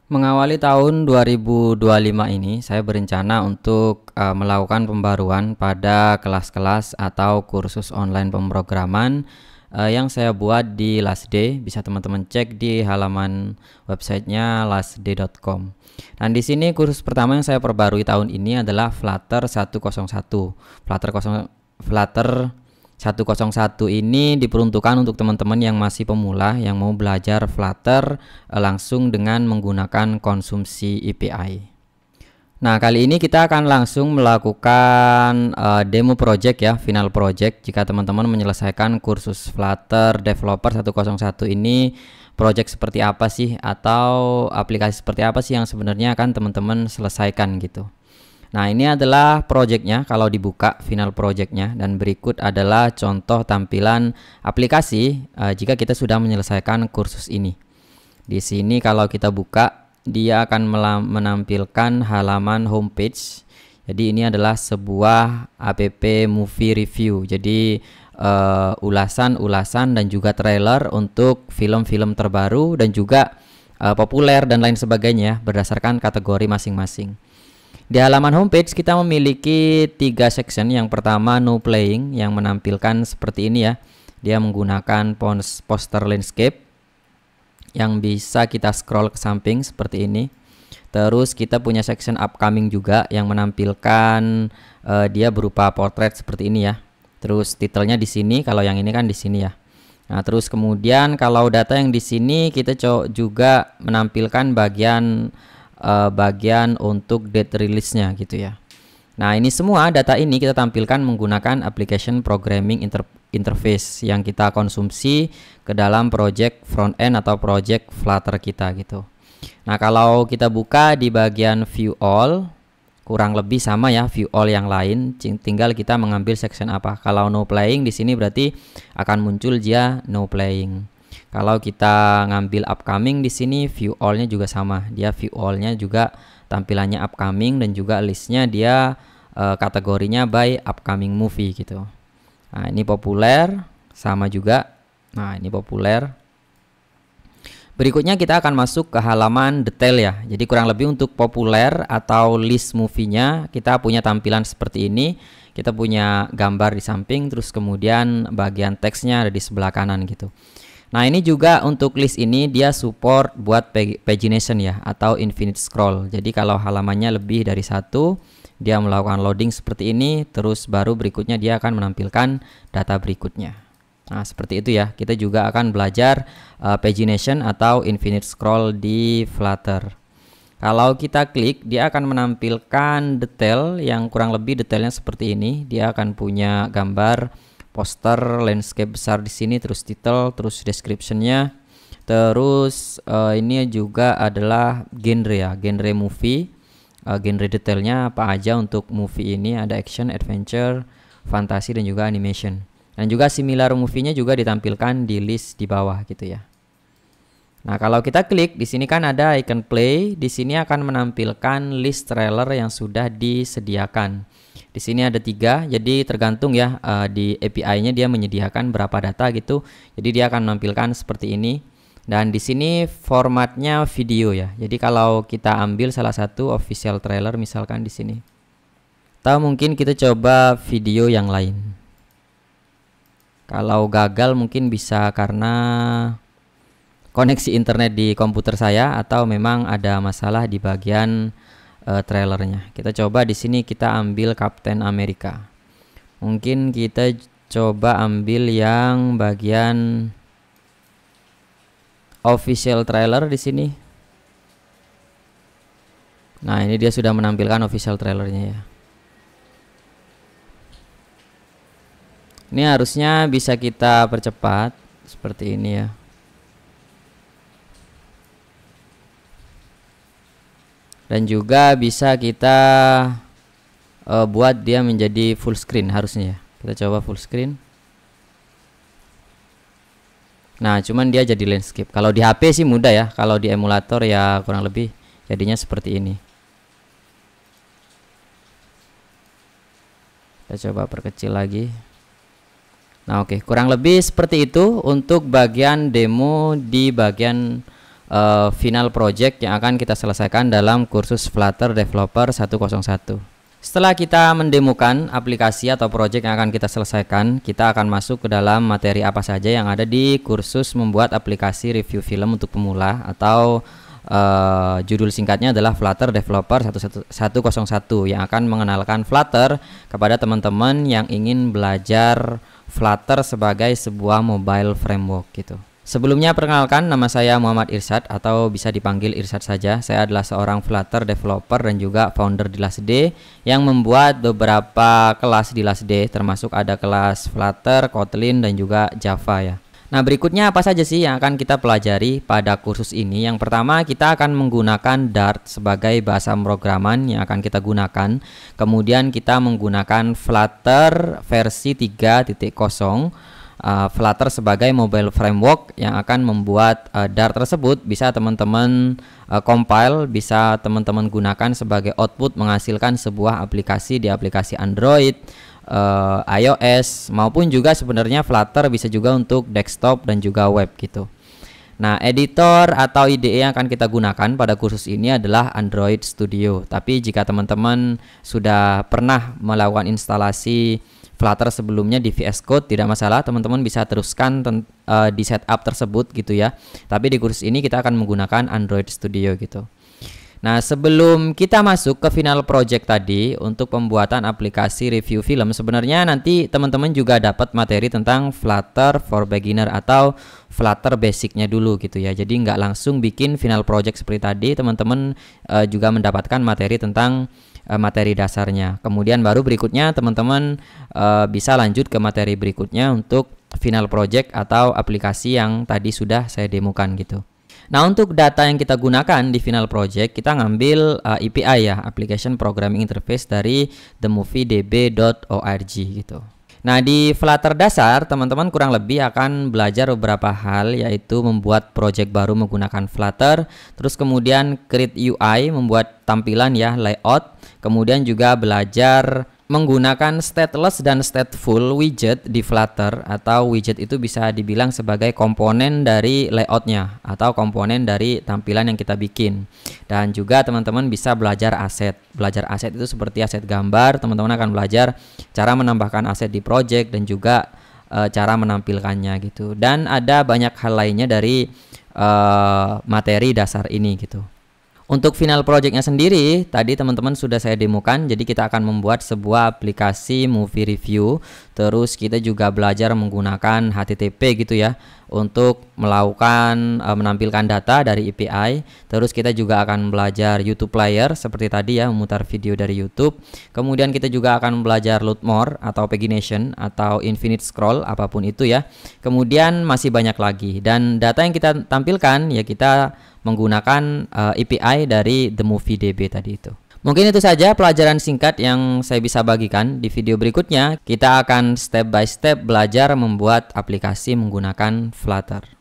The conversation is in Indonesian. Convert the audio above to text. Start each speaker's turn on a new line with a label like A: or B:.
A: Mengawali tahun 2025 ini, saya berencana untuk melakukan pembaruan pada kelas-kelas atau kursus online pemrograman yang saya buat di Lastday. Bisa teman-teman cek di halaman websitenya lastday.com. Dan di sini kursus pertama yang saya perbarui tahun ini adalah Flutter 101. Flutter 101 ini diperuntukkan untuk teman-teman yang masih pemula yang mau belajar Flutter langsung dengan menggunakan konsumsi API. Nah, kali ini kita akan langsung melakukan demo project ya, final project. Jika teman-teman menyelesaikan kursus Flutter Developer 101 ini, project seperti apa sih atau aplikasi seperti apa sih yang sebenarnya akan teman-teman selesaikan gitu. Nah, ini adalah projectnya kalau dibuka final projectnya, dan berikut adalah contoh tampilan aplikasi jika kita sudah menyelesaikan kursus ini. Di sini kalau kita buka, dia akan menampilkan halaman homepage. Jadi ini adalah sebuah app movie review. Jadi ulasan-ulasan dan juga trailer untuk film-film terbaru dan juga populer dan lain sebagainya berdasarkan kategori masing-masing. Di halaman homepage kita memiliki 3 section. Yang pertama no playing yang menampilkan seperti ini ya. Dia menggunakan poster landscape yang bisa kita scroll ke samping seperti ini. Terus kita punya section upcoming juga yang menampilkan dia berupa portrait seperti ini ya. Terus titelnya di sini, kalau yang ini kan di sini ya. Nah, terus kemudian kalau data yang di sini kita juga menampilkan bagian untuk date release-nya gitu ya. Nah, ini semua data ini kita tampilkan menggunakan application programming interface yang kita konsumsi ke dalam project front end atau project Flutter kita gitu. Nah, kalau kita buka di bagian view all, kurang lebih sama ya view all yang lain, tinggal kita mengambil section apa. Kalau no playing di sini berarti akan muncul dia no playing. Kalau kita ngambil upcoming di sini view all-nya juga sama. Dia view all-nya juga tampilannya upcoming dan juga listnya dia kategorinya by upcoming movie gitu. Nah, ini populer sama juga. Nah, ini populer. Berikutnya kita akan masuk ke halaman detail ya. Jadi kurang lebih untuk populer atau list movie-nya kita punya tampilan seperti ini. Kita punya gambar di samping, terus kemudian bagian teksnya ada di sebelah kanan gitu. Nah, ini juga untuk list ini dia support buat pagination ya atau infinite scroll. Jadi kalau halamannya lebih dari satu, dia melakukan loading seperti ini, terus baru berikutnya dia akan menampilkan data berikutnya. Nah, seperti itu ya. Kita juga akan belajar pagination atau infinite scroll di Flutter. Kalau kita klik, dia akan menampilkan detail yang kurang lebih detailnya seperti ini. Dia akan punya gambar poster landscape besar di sini, terus title, terus descriptionnya, terus ini juga adalah genre ya, genre movie, genre detailnya apa aja untuk movie ini, ada action, adventure, fantasi dan juga animation, dan juga similar movie-nya juga ditampilkan di list di bawah gitu ya. Nah, kalau kita klik di sini kan ada icon play, di sini akan menampilkan list trailer yang sudah disediakan. Di sini ada 3, jadi tergantung ya di API-nya dia menyediakan berapa data gitu. Jadi dia akan menampilkan seperti ini. Dan di sini formatnya video ya. Jadi kalau kita ambil salah satu official trailer misalkan di sini. Atau mungkin kita coba video yang lain. Kalau gagal mungkin bisa karena koneksi internet di komputer saya atau memang ada masalah di bagian trailernya. Kita coba di sini kita ambil Captain America. Mungkin kita coba ambil yang bagian official trailer di sini. Nah, ini dia sudah menampilkan official trailernya ya. Ini harusnya bisa kita percepat seperti ini ya. Dan juga bisa kita buat dia menjadi full screen harusnya ya. Kita coba full screen. Nah, cuman dia jadi landscape. Kalau di HP sih mudah ya. Kalau di emulator ya kurang lebih jadinya seperti ini. Kita coba perkecil lagi. Nah, oke, kurang lebih seperti itu untuk bagian demo di bagian final project yang akan kita selesaikan dalam kursus Flutter Developer 101. Setelah kita mendemokan aplikasi atau project yang akan kita selesaikan, kita akan masuk ke dalam materi apa saja yang ada di kursus membuat aplikasi review film untuk pemula, atau judul singkatnya adalah Flutter Developer 101 yang akan mengenalkan Flutter kepada teman-teman yang ingin belajar Flutter sebagai sebuah mobile framework gitu. Sebelumnya perkenalkan, nama saya Muhammad Irsyad atau bisa dipanggil Irsyad saja. Saya adalah seorang Flutter developer dan juga founder di LastD yang membuat beberapa kelas di LastD, termasuk ada kelas Flutter, Kotlin dan juga Java ya. Nah, berikutnya apa saja sih yang akan kita pelajari pada kursus ini? Yang pertama, kita akan menggunakan Dart sebagai bahasa pemrograman yang akan kita gunakan. Kemudian kita menggunakan Flutter versi 3.0, Flutter sebagai mobile framework yang akan membuat Dart tersebut bisa teman-teman compile, bisa teman-teman gunakan sebagai output menghasilkan sebuah aplikasi di aplikasi Android, iOS, maupun juga sebenarnya Flutter bisa juga untuk desktop dan juga web gitu. Nah, editor atau IDE yang akan kita gunakan pada kursus ini adalah Android Studio. Tapi jika teman-teman sudah pernah melakukan instalasi Flutter sebelumnya di VS Code, tidak masalah, teman-teman bisa teruskan di setup tersebut gitu ya. Tapi di kursus ini kita akan menggunakan Android Studio gitu. Nah, sebelum kita masuk ke final project tadi untuk pembuatan aplikasi review film, sebenarnya nanti teman-teman juga dapat materi tentang Flutter for Beginner atau Flutter basicnya dulu gitu ya. Jadi nggak langsung bikin final project seperti tadi, teman-teman juga mendapatkan materi tentang materi dasarnya. Kemudian baru berikutnya teman-teman bisa lanjut ke materi berikutnya untuk final project atau aplikasi yang tadi sudah saya demokan gitu. Nah, untuk data yang kita gunakan di final project, kita ngambil API ya, Application Programming Interface dari themoviedb.org gitu. Nah, di Flutter dasar teman-teman kurang lebih akan belajar beberapa hal, yaitu membuat project baru menggunakan Flutter, terus kemudian create UI, membuat tampilan ya, layout, kemudian juga belajar menggunakan stateless dan stateful widget di Flutter, atau widget itu bisa dibilang sebagai komponen dari layoutnya atau komponen dari tampilan yang kita bikin. Dan juga teman-teman bisa belajar aset. Belajar aset itu seperti aset gambar, teman-teman akan belajar cara menambahkan aset di project dan juga cara menampilkannya gitu. Dan ada banyak hal lainnya dari materi dasar ini gitu. Untuk final projectnya sendiri, tadi teman-teman sudah saya demokan. Jadi kita akan membuat sebuah aplikasi movie review. Terus kita juga belajar menggunakan HTTP gitu ya, untuk melakukan menampilkan data dari API. Terus kita juga akan belajar YouTube Player seperti tadi ya, memutar video dari YouTube. Kemudian kita juga akan belajar load more atau pagination atau infinite scroll, apapun itu ya. Kemudian masih banyak lagi. Dan data yang kita tampilkan ya kita menggunakan API dari TheMovieDB tadi itu. Mungkin itu saja pelajaran singkat yang saya bisa bagikan. Di video berikutnya kita akan step by step belajar membuat aplikasi menggunakan Flutter.